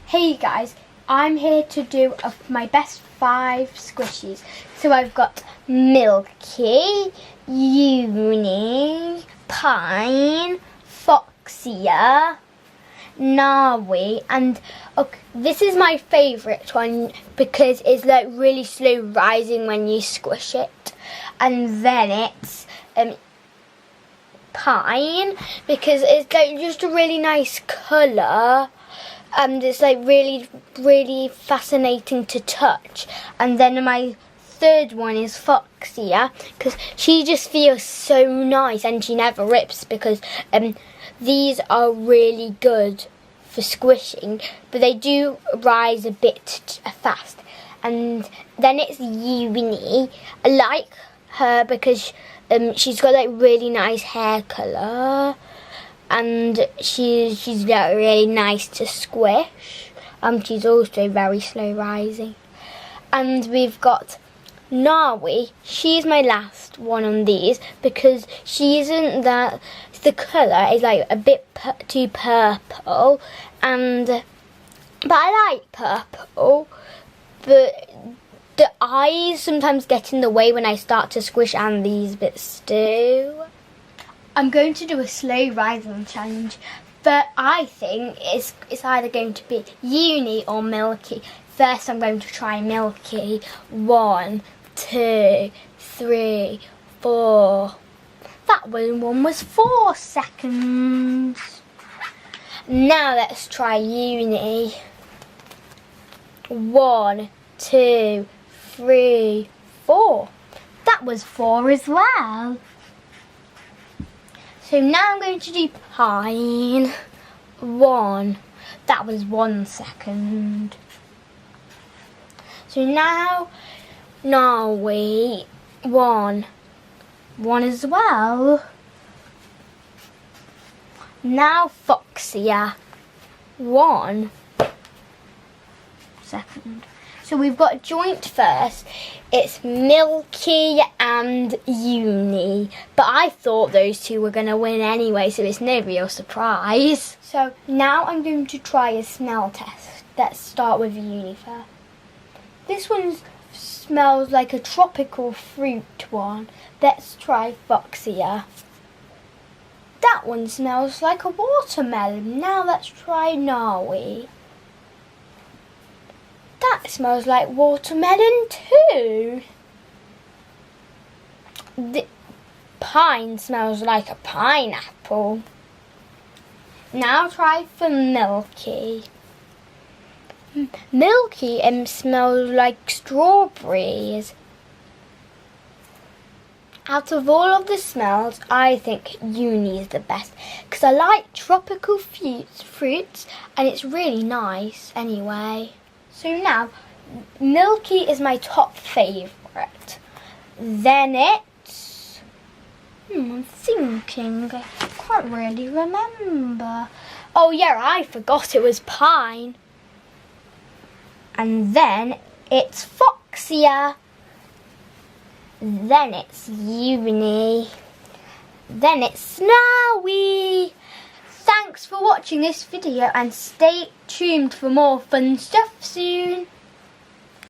Hey guys, I'm here to do my best 5 squishies. So I've got Milky, Uni, Pine, Foxia, Nawi, and this is my favourite one because it's like really slow rising when you squish it. And then it's Pine because it's like just a really nice colour. And it's like really fascinating to touch. And then my third one is Foxia because she just feels so nice and she never rips because these are really good for squishing, but they do rise a bit fast. And then it's Uni. I like her because she's got like really nice hair colour. And she's really nice to squish. She's also very slow rising. And we've got Nawi. She's my last one on these because she isn't that. The colour is like a bit too purple, but I like purple. But the eyes sometimes get in the way when I start to squish, and these bits do. I'm going to do a slow rising challenge, but I think it's either going to be Uni or Milky. First I'm going to try Milky. 1, 2, 3, 4. That one was 4 seconds. Now let's try Uni. 1, 2, 3, 4. That was 4 as well. So now I'm going to do Pine. 1. That was 1 second. So now Nawi. 1. 1 as well. Now Foxia. 1 second. So we've got joint first. It's Milky and Uni. But I thought those two were going to win anyway, so it's no real surprise. So now I'm going to try a smell test. Let's start with Uni first. This one smells like a tropical fruit one. Let's try Foxia. That one smells like a watermelon. Now let's try Nawi. That smells like watermelon too. The Pine smells like a pineapple. Now try for Milky. Milky smells like strawberries. Out of all of the smells, I think Uni is the best because I like tropical fruits and it's really nice anyway. So now, Milky is my top favourite. Then it's... I'm thinking, I can't really remember. Oh yeah, I forgot it was Pine. And then it's Foxia. Then it's Uni. Then it's Nawi. Thanks for watching this video and stay tuned for more fun stuff soon.